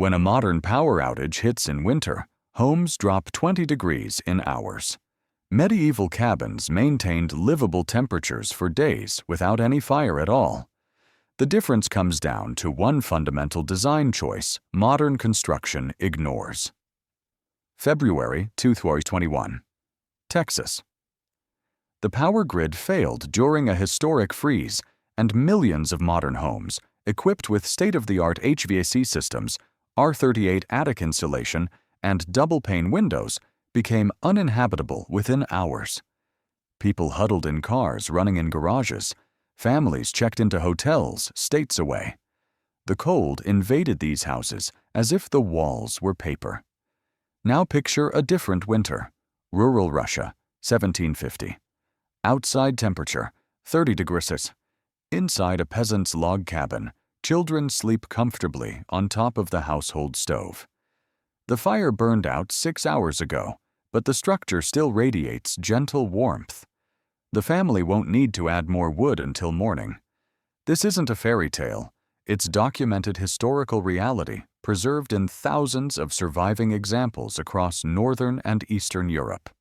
When a modern power outage hits in winter, homes drop 20 degrees in hours. Medieval cabins maintained livable temperatures for days without any fire at all. The difference comes down to one fundamental design choice modern construction ignores. February 2021. Texas. The power grid failed during a historic freeze, and millions of modern homes, equipped with state-of-the-art HVAC systems, R38 attic insulation, and double-pane windows, became uninhabitable within hours. People huddled in cars running in garages. Families checked into hotels states away. The cold invaded these houses as if the walls were paper. Now picture a different winter. Rural Russia, 1750. Outside temperature, 30 degrees. Inside a peasant's log cabin, children sleep comfortably on top of the household stove. The fire burned out 6 hours ago, but the structure still radiates gentle warmth. The family won't need to add more wood until morning. This isn't a fairy tale. It's documented historical reality preserved in thousands of surviving examples across Northern and Eastern Europe.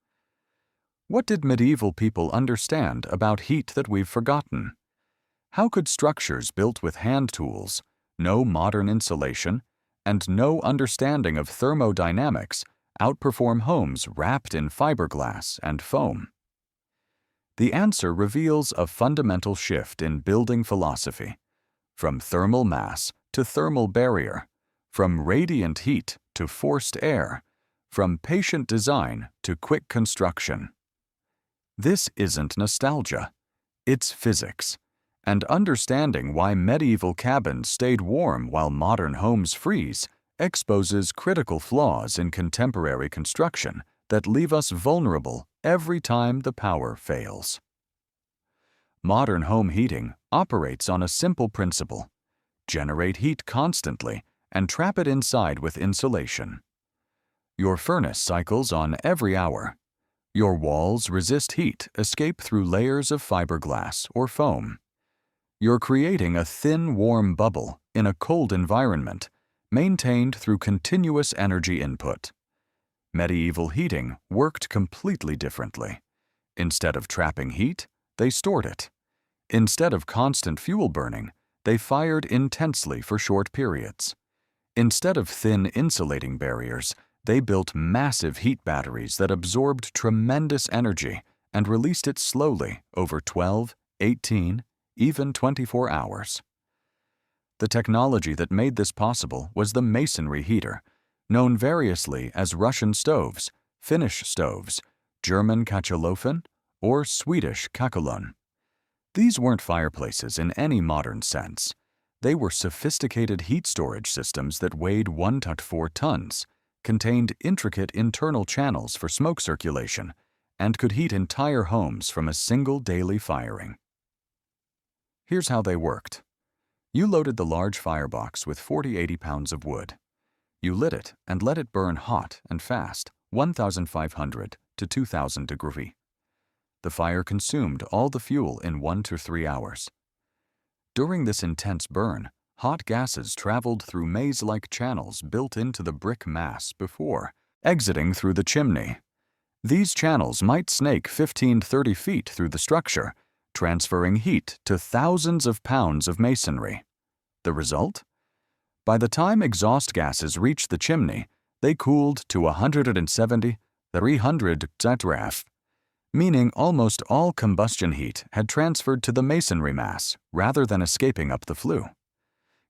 What did medieval people understand about heat that we've forgotten? How could structures built with hand tools, no modern insulation, and no understanding of thermodynamics outperform homes wrapped in fiberglass and foam? The answer reveals a fundamental shift in building philosophy, from thermal mass to thermal barrier, from radiant heat to forced air, from patient design to quick construction. This isn't nostalgia, it's physics, and understanding why medieval cabins stayed warm while modern homes freeze exposes critical flaws in contemporary construction that leave us vulnerable every time the power fails. Modern home heating operates on a simple principle: generate heat constantly and trap it inside with insulation. Your furnace cycles on every hour. Your walls resist heat escape through layers of fiberglass or foam. You're creating a thin, warm bubble in a cold environment, maintained through continuous energy input. Medieval heating worked completely differently. Instead of trapping heat, they stored it. Instead of constant fuel burning, they fired intensely for short periods. Instead of thin insulating barriers, they built massive heat batteries that absorbed tremendous energy and released it slowly over 12, 18, even 24 hours. The technology that made this possible was the Masonry heater, known variously as Russian stoves, Finnish stoves, German Kachelofen, or Swedish kakelon. These weren't fireplaces in any modern sense. They were sophisticated heat storage systems that weighed 1 to 4 tons, contained intricate internal channels for smoke circulation, and could heat entire homes from a single daily firing. Here's how they worked. You loaded the large firebox with 40-80 pounds of wood. You lit it and let it burn hot and fast, 1,500 to 2,000 degrees. The fire consumed all the fuel in 1 to 3 hours. During this intense burn, hot gases traveled through maze-like channels built into the brick mass before exiting through the chimney. These channels might snake 15-30 feet through the structure, transferring heat to thousands of pounds of masonry. The result? By the time exhaust gases reached the chimney, they cooled to 170, 300 degrees, meaning almost all combustion heat had transferred to the masonry mass rather than escaping up the flue.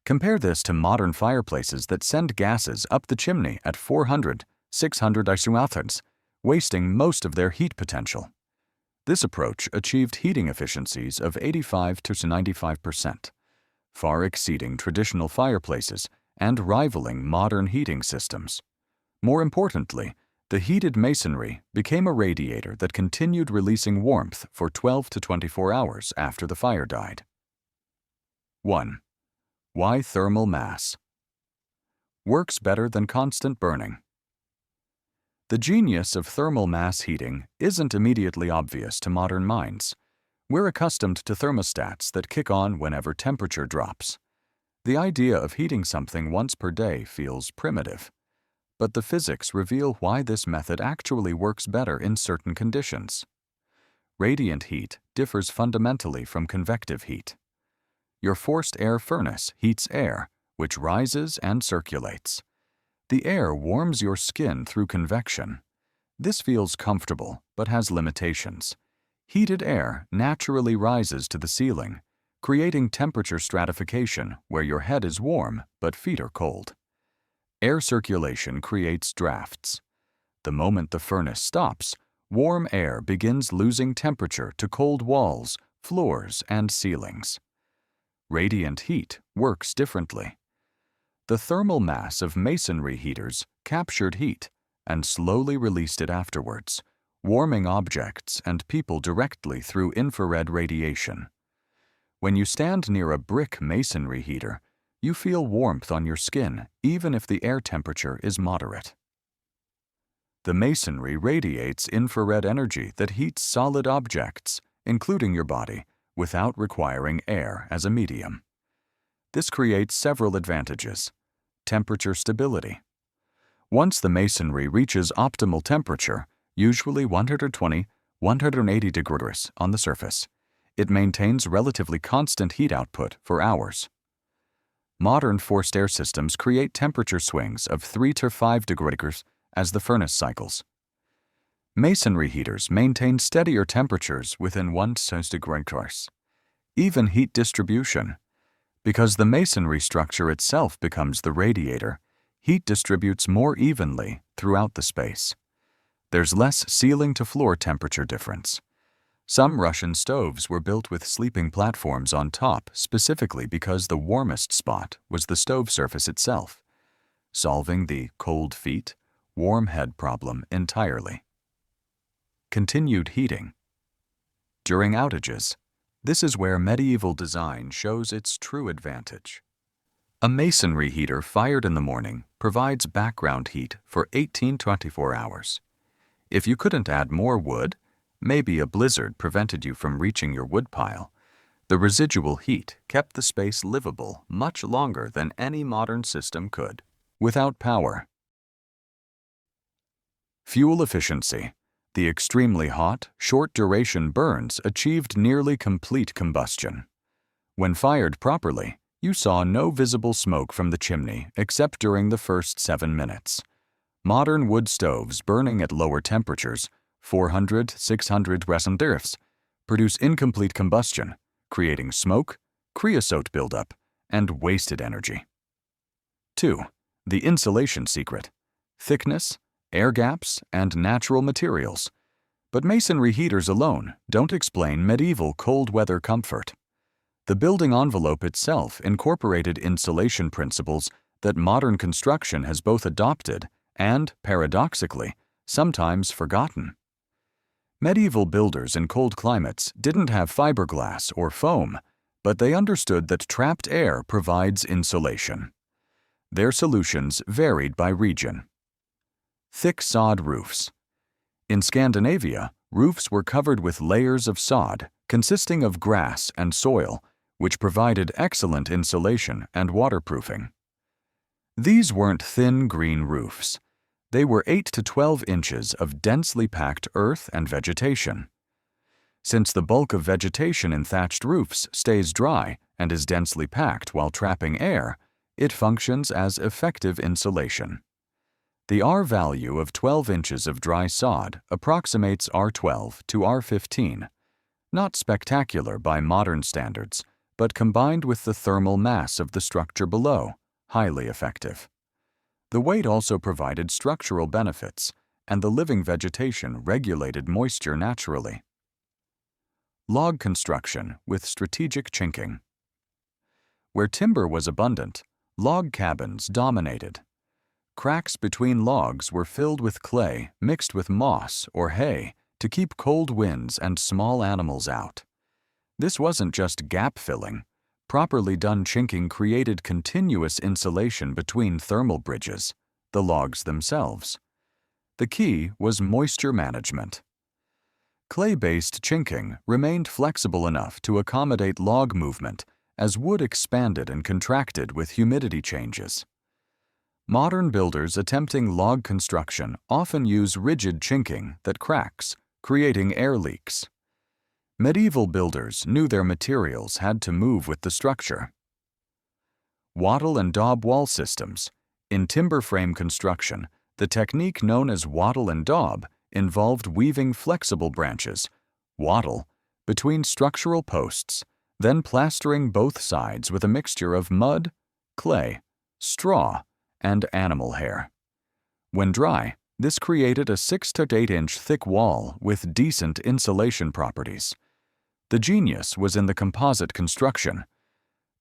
Compare this to modern fireplaces that send gases up the chimney at 400, 600 degrees, wasting most of their heat potential. This approach achieved heating efficiencies of 85 to 95%, far exceeding traditional fireplaces and rivaling modern heating systems. More importantly, the heated masonry became a radiator that continued releasing warmth for 12 to 24 hours after the fire died. 1. Why thermal mass works better than constant burning. The genius of thermal mass heating isn't immediately obvious to modern minds. We're accustomed to thermostats that kick on whenever temperature drops. The idea of heating something once per day feels primitive, but the physics reveal why this method actually works better in certain conditions. Radiant heat differs fundamentally from convective heat. Your forced air furnace heats air, which rises and circulates. The air warms your skin through convection. This feels comfortable, but has limitations. Heated air naturally rises to the ceiling, creating temperature stratification where your head is warm but feet are cold. Air circulation creates drafts. The moment the furnace stops, warm air begins losing temperature to cold walls, floors, and ceilings. Radiant heat works differently. The thermal mass of masonry heaters captured heat and slowly released it afterwards, warming objects and people directly through infrared radiation. When you stand near a brick masonry heater, you feel warmth on your skin even if the air temperature is moderate. The masonry radiates infrared energy that heats solid objects, including your body, without requiring air as a medium. This creates several advantages. Temperature stability. Once the masonry reaches optimal temperature, usually 120–180 degrees on the surface, it maintains relatively constant heat output for hours. Modern forced air systems create temperature swings of 3 to 5 degrees as the furnace cycles. Masonry heaters maintain steadier temperatures within 1 to 6 degrees. Even heat distribution. Because the masonry structure itself becomes the radiator, heat distributes more evenly throughout the space. There's less ceiling-to-floor temperature difference. Some Russian stoves were built with sleeping platforms on top specifically because the warmest spot was the stove surface itself, solving the cold feet, warm head problem entirely. Continued heating. During outages, this is where medieval design shows its true advantage. A masonry heater fired in the morning provides background heat for 18 to 24 hours. If you couldn't add more wood, maybe a blizzard prevented you from reaching your woodpile, the residual heat kept the space livable much longer than any modern system could. Without power. Fuel efficiency. The extremely hot, short-duration burns achieved nearly complete combustion. When fired properly, you saw no visible smoke from the chimney except during the first 7 minutes. Modern wood stoves burning at lower temperatures, 400–600 degrees, produce incomplete combustion, creating smoke, creosote buildup, and wasted energy. 2. The insulation secret. Thickness, air gaps, and natural materials. But masonry heaters alone don't explain medieval cold weather comfort. The building envelope itself incorporated insulation principles that modern construction has both adopted and, paradoxically, sometimes forgotten. Medieval builders in cold climates didn't have fiberglass or foam, but they understood that trapped air provides insulation. Their solutions varied by region. Thick sod roofs. In Scandinavia, roofs were covered with layers of sod consisting of grass and soil, which provided excellent insulation and waterproofing. These weren't thin green roofs. They were 8 to 12 inches of densely packed earth and vegetation. Since the bulk of vegetation in thatched roofs stays dry and is densely packed while trapping air, it functions as effective insulation. The R value of 12 inches of dry sod approximates R12 to R15, not spectacular by modern standards, but combined with the thermal mass of the structure below, highly effective. The weight also provided structural benefits, and the living vegetation regulated moisture naturally. Log construction with strategic chinking. Where timber was abundant, log cabins dominated. Cracks between logs were filled with clay mixed with moss or hay to keep cold winds and small animals out. This wasn't just gap filling. Properly done chinking created continuous insulation between thermal bridges, the logs themselves. The key was moisture management. Clay-based chinking remained flexible enough to accommodate log movement as wood expanded and contracted with humidity changes. Modern builders attempting log construction often use rigid chinking that cracks, creating air leaks. Medieval builders knew their materials had to move with the structure. Wattle and daub wall systems. In timber frame construction, the technique known as wattle and daub involved weaving flexible branches, wattle, between structural posts, then plastering both sides with a mixture of mud, clay, straw, and animal hair. When dry, this created a 6 to 8 inch thick wall with decent insulation properties. The genius was in the composite construction.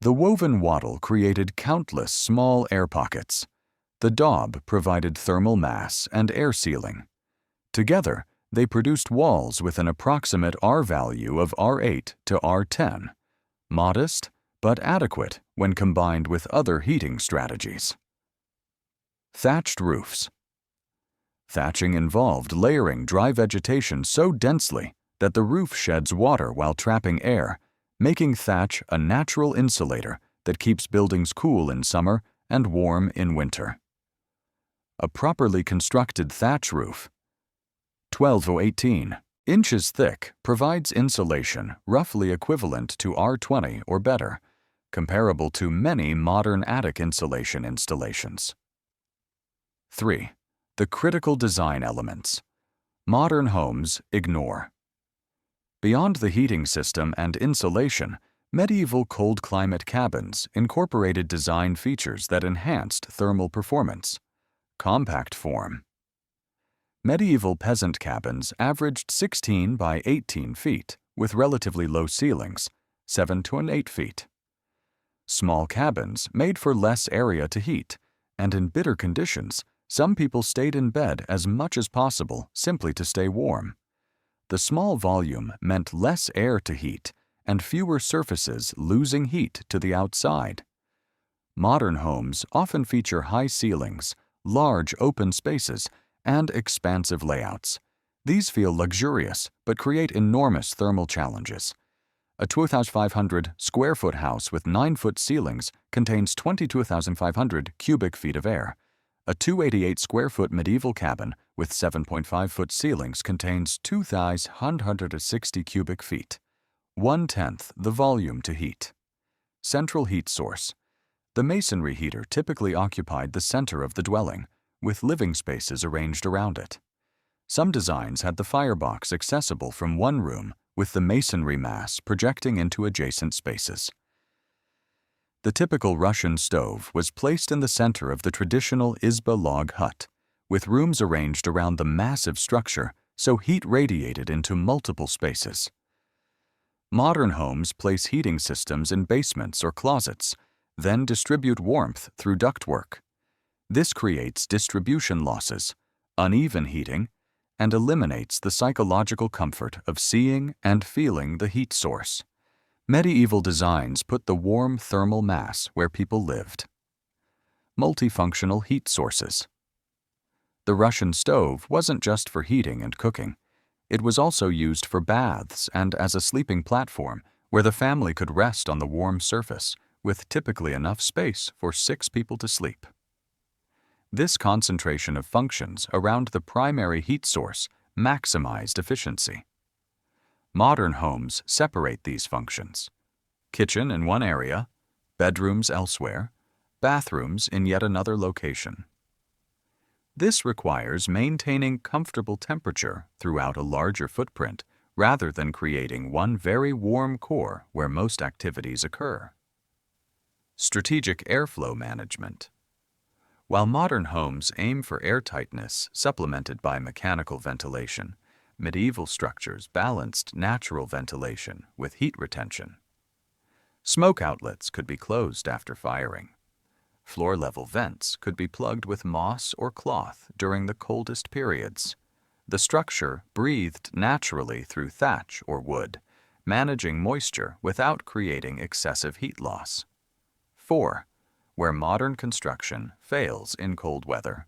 The woven wattle created countless small air pockets. The daub provided thermal mass and air sealing. Together, they produced walls with an approximate R value of R8 to R10, modest but adequate when combined with other heating strategies. Thatched roofs. Thatching involved layering dry vegetation so densely that the roof sheds water while trapping air, making thatch a natural insulator that keeps buildings cool in summer and warm in winter. A properly constructed thatch roof, 12 to 18 inches thick, provides insulation roughly equivalent to R20 or better, comparable to many modern attic insulation installations. 3. The critical design elements. Modern homes ignore. Beyond the heating system and insulation, medieval cold climate cabins incorporated design features that enhanced thermal performance. Compact form. Medieval peasant cabins averaged 16 by 18 feet with relatively low ceilings, 7 to 8 feet. Small cabins made for less area to heat, and in bitter conditions, some people stayed in bed as much as possible simply to stay warm. The small volume meant less air to heat and fewer surfaces losing heat to the outside. Modern homes often feature high ceilings, large open spaces, and expansive layouts. These feel luxurious but create enormous thermal challenges. A 2,500 square foot house with 9-foot ceilings contains 22,500 cubic feet of air. A 288 square foot medieval cabin with 7.5-foot ceilings contains 2,160 cubic feet, 1/10 the volume to heat. Central heat source. The masonry heater typically occupied the center of the dwelling, with living spaces arranged around it. Some designs had the firebox accessible from one room, with the masonry mass projecting into adjacent spaces. The typical Russian stove was placed in the center of the traditional izba log hut, with rooms arranged around the massive structure so heat radiated into multiple spaces. Modern homes place heating systems in basements or closets, then distribute warmth through ductwork. This creates distribution losses, uneven heating, and eliminates the psychological comfort of seeing and feeling the heat source. Medieval designs put the warm thermal mass where people lived. Multifunctional heat sources. The Russian stove wasn't just for heating and cooking. It was also used for baths and as a sleeping platform where the family could rest on the warm surface, with typically enough space for 6 people to sleep. This concentration of functions around the primary heat source maximized efficiency. Modern homes separate these functions. Kitchen in one area, bedrooms elsewhere, bathrooms in yet another location. This requires maintaining comfortable temperature throughout a larger footprint rather than creating one very warm core where most activities occur. Strategic airflow management. While modern homes aim for airtightness supplemented by mechanical ventilation, medieval structures balanced natural ventilation with heat retention. Smoke outlets could be closed after firing. Floor-level vents could be plugged with moss or cloth during the coldest periods. The structure breathed naturally through thatch or wood, managing moisture without creating excessive heat loss. 4. Where modern construction fails in cold weather.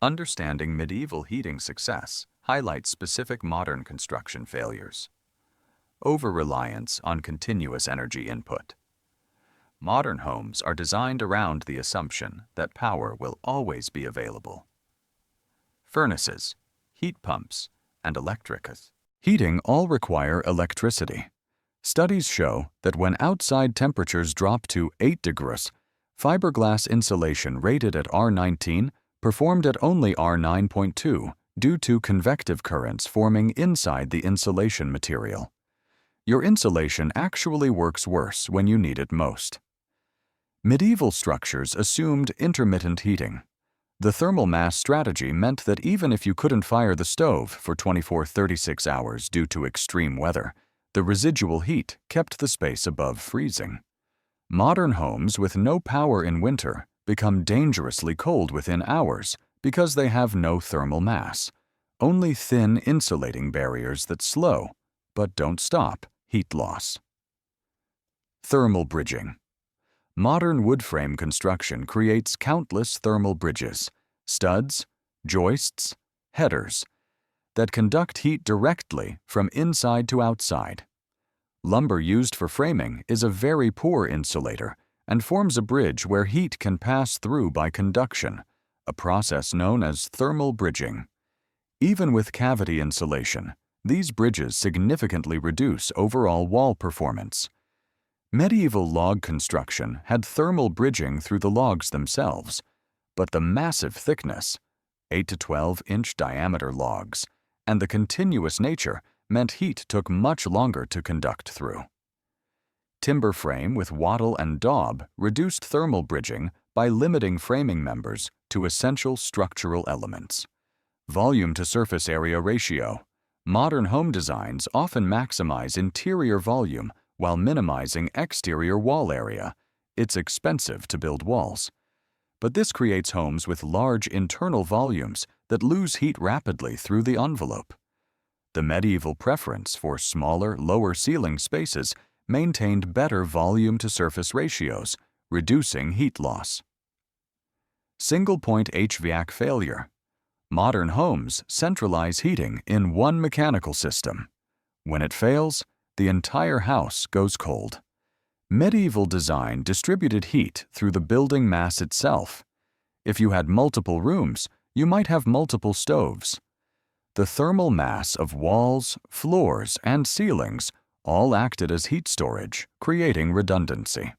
Understanding medieval heating success highlights specific modern construction failures. Over-reliance on continuous energy input. Modern homes are designed around the assumption that power will always be available. Furnaces, heat pumps, and electricas. Heating all require electricity. Studies show that when outside temperatures drop to 8 degrees, fiberglass insulation rated at R19 performed at only R9.2 due to convective currents forming inside the insulation material. Your insulation actually works worse when you need it most. Medieval structures assumed intermittent heating. The thermal mass strategy meant that even if you couldn't fire the stove for 24-36 hours due to extreme weather, the residual heat kept the space above freezing. Modern homes with no power in winter become dangerously cold within hours because they have no thermal mass, only thin insulating barriers that slow, but don't stop, heat loss. Thermal bridging. Modern wood frame construction creates countless thermal bridges, studs, joists, headers, that conduct heat directly from inside to outside. Lumber used for framing is a very poor insulator and forms a bridge where heat can pass through by conduction, a process known as thermal bridging. Even with cavity insulation, these bridges significantly reduce overall wall performance. Medieval log construction had thermal bridging through the logs themselves, but the massive thickness, 8 to 12-inch diameter logs, and the continuous nature meant heat took much longer to conduct through. Timber frame with wattle and daub reduced thermal bridging by limiting framing members to essential structural elements. Volume to surface area ratio. Modern home designs often maximize interior volume while minimizing exterior wall area. It's expensive to build walls. But this creates homes with large internal volumes that lose heat rapidly through the envelope. The medieval preference for smaller, lower ceiling spaces maintained better volume-to-surface ratios, reducing heat loss. Single-point HVAC failure. Modern homes centralize heating in one mechanical system. When it fails, the entire house goes cold. Medieval design distributed heat through the building mass itself. If you had multiple rooms, you might have multiple stoves. The thermal mass of walls, floors, and ceilings all acted as heat storage, creating redundancy.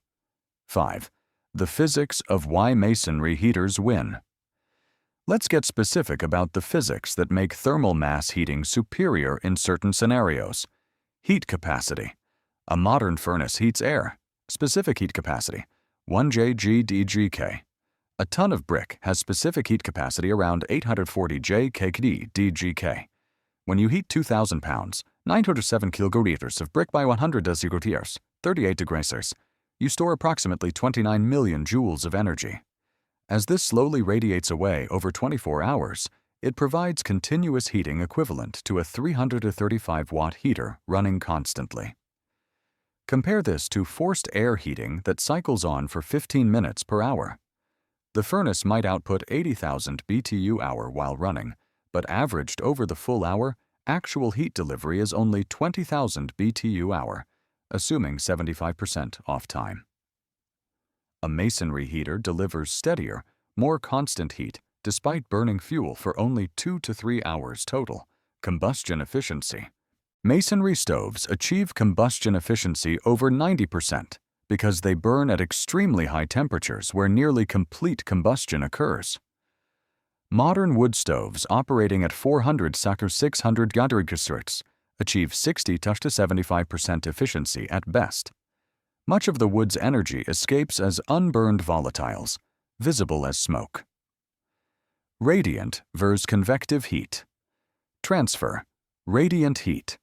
5. The physics of why masonry heaters win. Let's get specific about the physics that make thermal mass heating superior in certain scenarios. Heat capacity. A modern furnace heats air. Specific heat capacity, 1 JG/dgK. A ton of brick has specific heat capacity around 840 J/kg/dgK. When you heat 2,000 pounds, 907 kilograms of brick by 100 degrees, 38 degrees Celsius, you store approximately 29 million joules of energy. As this slowly radiates away over 24 hours, it provides continuous heating equivalent to a 335-watt heater running constantly. Compare this to forced air heating that cycles on for 15 minutes per hour. The furnace might output 80,000 BTU/hour while running, but averaged over the full hour, actual heat delivery is only 20,000 BTU/hour, assuming 75% off time. A masonry heater delivers steadier, more constant heat despite burning fuel for only 2 to 3 hours total. Combustion efficiency. Masonry stoves achieve combustion efficiency over 90% because they burn at extremely high temperatures where nearly complete combustion occurs. Modern wood stoves operating at 400–600 degrees achieve 60 to 75% efficiency at best. Much of the wood's energy escapes as unburned volatiles, visible as smoke. Radiant versus convective heat. Transfer. Radiant heat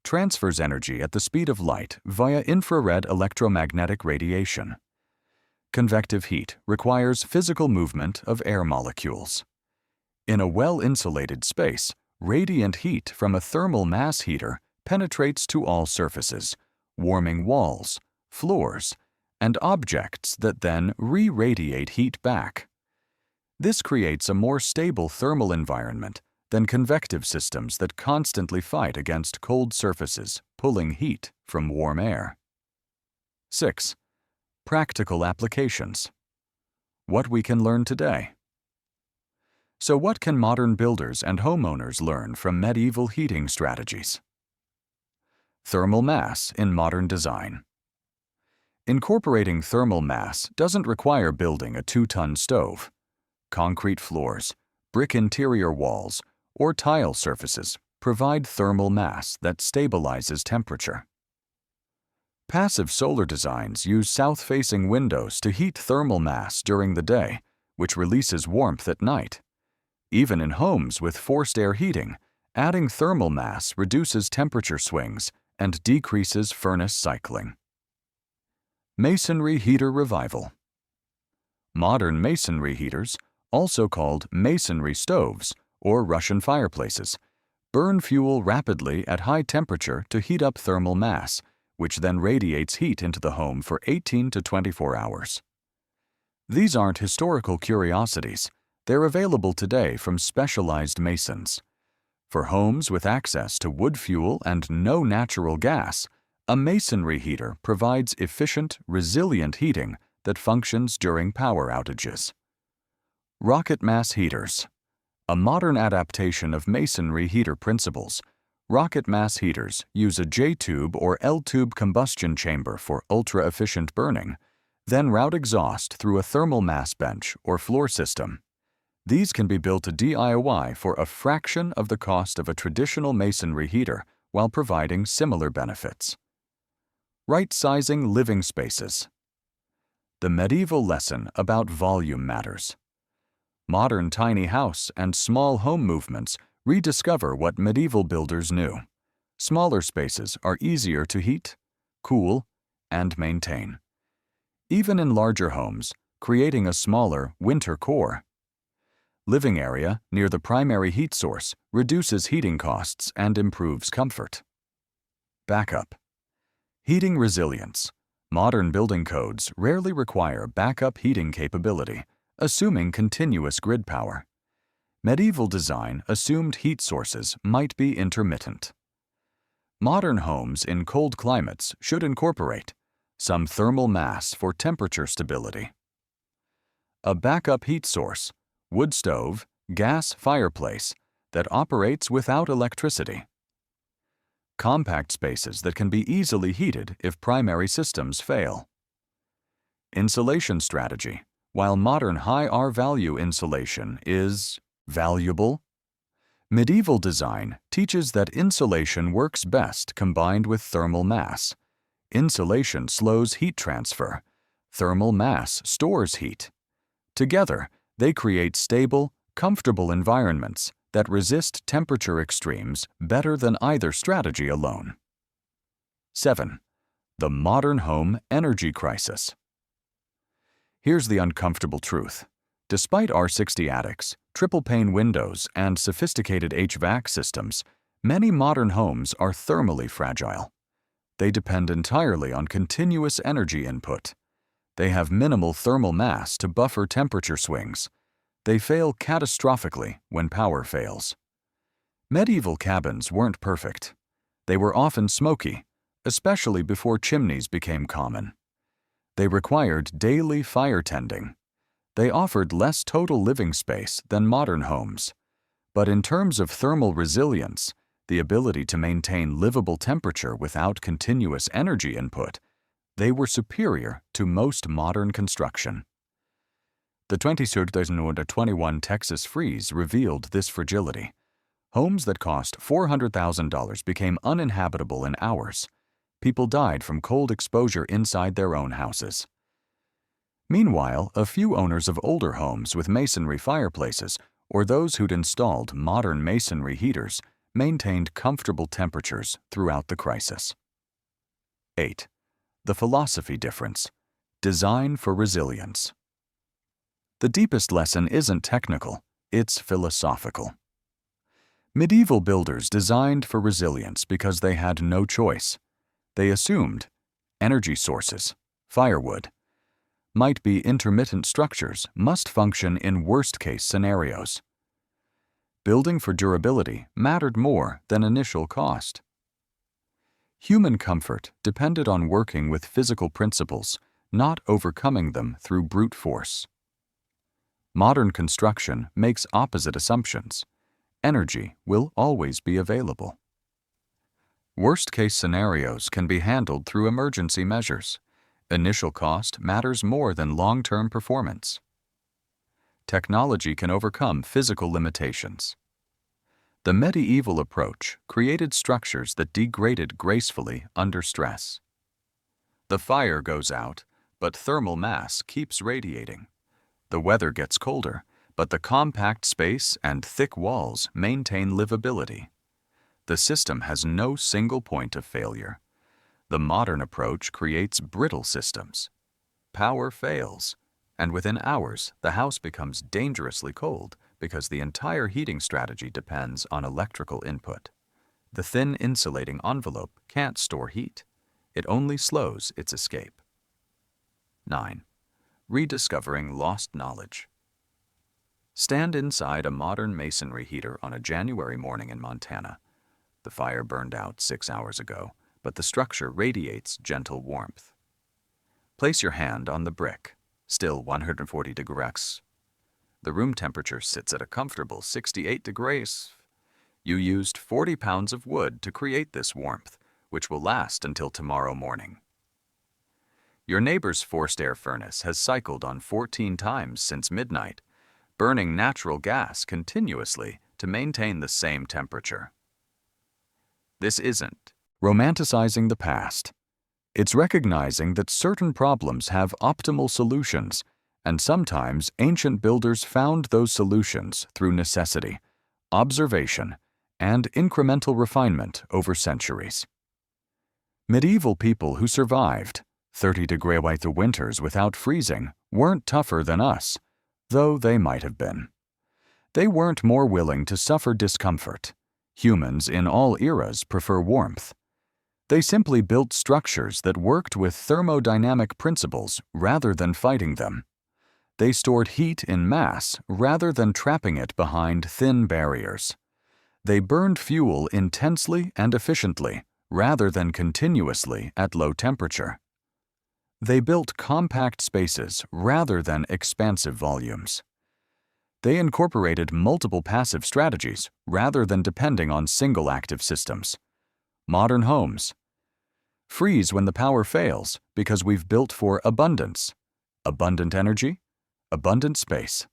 transfers energy at the speed of light via infrared electromagnetic radiation. Convective heat requires physical movement of air molecules. In a well-insulated space, radiant heat from a thermal mass heater penetrates to all surfaces, warming walls, floors, and objects that then re-radiate heat back. This creates a more stable thermal environment than convective systems that constantly fight against cold surfaces, pulling heat from warm air. 6. Practical applications. What we can learn today. So what can modern builders and homeowners learn from medieval heating strategies? Thermal mass in modern design. Incorporating thermal mass doesn't require building a 2-ton stove. Concrete floors, brick interior walls, or tile surfaces provide thermal mass that stabilizes temperature. Passive solar designs use south-facing windows to heat thermal mass during the day, which releases warmth at night. Even in homes with forced air heating, adding thermal mass reduces temperature swings and decreases furnace cycling. Masonry heater revival. Modern masonry heaters, also called masonry stoves or Russian fireplaces, burn fuel rapidly at high temperature to heat up thermal mass, which then radiates heat into the home for 18 to 24 hours. These aren't historical curiosities. They're available today from specialized masons. For homes with access to wood fuel and no natural gas, a masonry heater provides efficient, resilient heating that functions during power outages. Rocket mass heaters. A modern adaptation of masonry heater principles, rocket mass heaters use a J-tube or L-tube combustion chamber for ultra-efficient burning, then route exhaust through a thermal mass bench or floor system. These can be built DIY for a fraction of the cost of a traditional masonry heater while providing similar benefits. Right-sizing living spaces. The medieval lesson about volume matters. Modern tiny house and small home movements rediscover what medieval builders knew. Smaller spaces are easier to heat, cool, and maintain. Even in larger homes, creating a smaller winter core. Living area near the primary heat source reduces heating costs and improves comfort. Backup. Heating resilience. Modern building codes rarely require backup heating capability, assuming continuous grid power. Medieval design assumed heat sources might be intermittent. Modern homes in cold climates should incorporate some thermal mass for temperature stability. A backup heat source, wood stove, gas fireplace, that operates without electricity. Compact spaces that can be easily heated if primary systems fail. Insulation strategy. While modern high R-value insulation is valuable, medieval design teaches that insulation works best combined with thermal mass. Insulation slows heat transfer. Thermal mass stores heat. Together, they create stable, comfortable environments that resist temperature extremes better than either strategy alone. 7. The modern home energy crisis. Here's the uncomfortable truth. Despite R60 attics, triple-pane windows, and sophisticated HVAC systems, many modern homes are thermally fragile. They depend entirely on continuous energy input. They have minimal thermal mass to buffer temperature swings. They fail catastrophically when power fails. Medieval cabins weren't perfect. They were often smoky, especially before chimneys became common. They required daily fire tending. They offered less total living space than modern homes. But in terms of thermal resilience, the ability to maintain livable temperature without continuous energy input, they were superior to most modern construction. The 2021 Texas freeze revealed this fragility. Homes that cost $400,000 became uninhabitable in hours. People died from cold exposure inside their own houses. Meanwhile, a few owners of older homes with masonry fireplaces or those who'd installed modern masonry heaters maintained comfortable temperatures throughout the crisis. 8. The philosophy difference. Design for resilience. The deepest lesson isn't technical, it's philosophical. Medieval builders designed for resilience because they had no choice. They assumed energy sources, firewood, might be intermittent structures must function in worst-case scenarios. Building for durability mattered more than initial cost. Human comfort depended on working with physical principles, not overcoming them through brute force. Modern construction makes opposite assumptions. Energy will always be available. Worst-case scenarios can be handled through emergency measures. Initial cost matters more than long-term performance. Technology can overcome physical limitations. The medieval approach created structures that degraded gracefully under stress. The fire goes out, but thermal mass keeps radiating. The weather gets colder, but the compact space and thick walls maintain livability. The system has no single point of failure. The modern approach creates brittle systems. Power fails, and within hours the house becomes dangerously cold because the entire heating strategy depends on electrical input. The thin insulating envelope can't store heat. It only slows its escape. 9. Rediscovering lost knowledge. Stand inside a modern masonry heater on a January morning in Montana. The fire burned out 6 hours ago, but the structure radiates gentle warmth. Place your hand on the brick, still 140 degrees. The room temperature sits at a comfortable 68 degrees. You used 40 pounds of wood to create this warmth, which will last until tomorrow morning. Your neighbor's forced air furnace has cycled on 14 times since midnight, burning natural gas continuously to maintain the same temperature. This isn't romanticizing the past. It's recognizing that certain problems have optimal solutions, and sometimes ancient builders found those solutions through necessity, observation, and incremental refinement over centuries. Medieval people who survived 30-degree winter winters without freezing weren't tougher than us, though they might have been. They weren't more willing to suffer discomfort. Humans in all eras prefer warmth. They simply built structures that worked with thermodynamic principles rather than fighting them. They stored heat in mass rather than trapping it behind thin barriers. They burned fuel intensely and efficiently rather than continuously at low temperature. They built compact spaces rather than expansive volumes. They incorporated multiple passive strategies rather than depending on single active systems. Modern homes freeze when the power fails because we've built for abundance. Abundant energy, abundant space,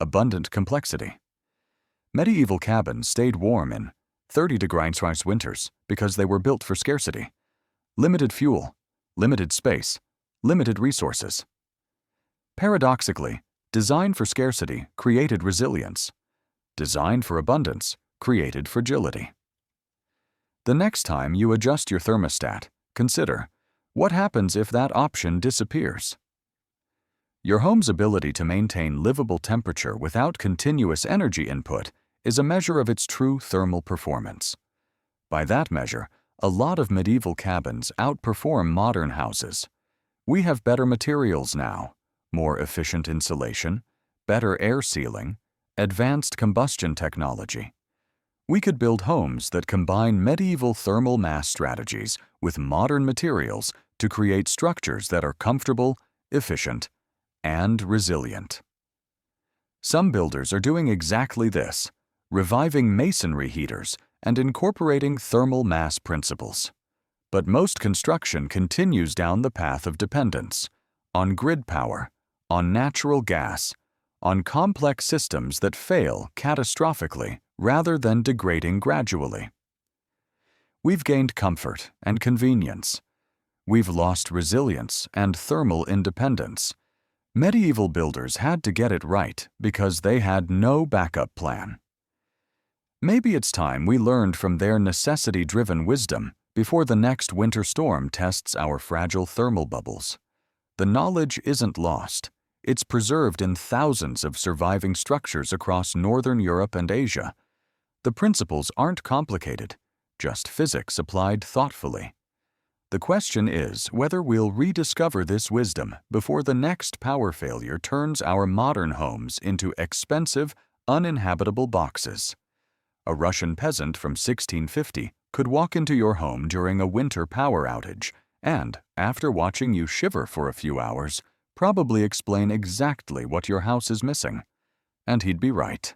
abundant complexity. Medieval cabins stayed warm in 30-degree winters because they were built for scarcity. Limited fuel, limited space, limited resources. Paradoxically, design for scarcity created resilience. Design for abundance created fragility. The next time you adjust your thermostat, consider, what happens if that option disappears? Your home's ability to maintain livable temperature without continuous energy input is a measure of its true thermal performance. By that measure, a lot of medieval cabins outperform modern houses. We have better materials now, more efficient insulation, better air sealing, advanced combustion technology. We could build homes that combine medieval thermal mass strategies with modern materials to create structures that are comfortable, efficient, and resilient. Some builders are doing exactly this, reviving masonry heaters and incorporating thermal mass principles. But most construction continues down the path of dependence, on grid power, on natural gas, on complex systems that fail catastrophically rather than degrading gradually. We've gained comfort and convenience. We've lost resilience and thermal independence. Medieval builders had to get it right because they had no backup plan. Maybe it's time we learned from their necessity-driven wisdom before the next winter storm tests our fragile thermal bubbles. The knowledge isn't lost. It's preserved in thousands of surviving structures across Northern Europe and Asia. The principles aren't complicated, just physics applied thoughtfully. The question is whether we'll rediscover this wisdom before the next power failure turns our modern homes into expensive, uninhabitable boxes. A Russian peasant from 1650 could walk into your home during a winter power outage and, after watching you shiver for a few hours, probably explain exactly what your house is missing. And he'd be right.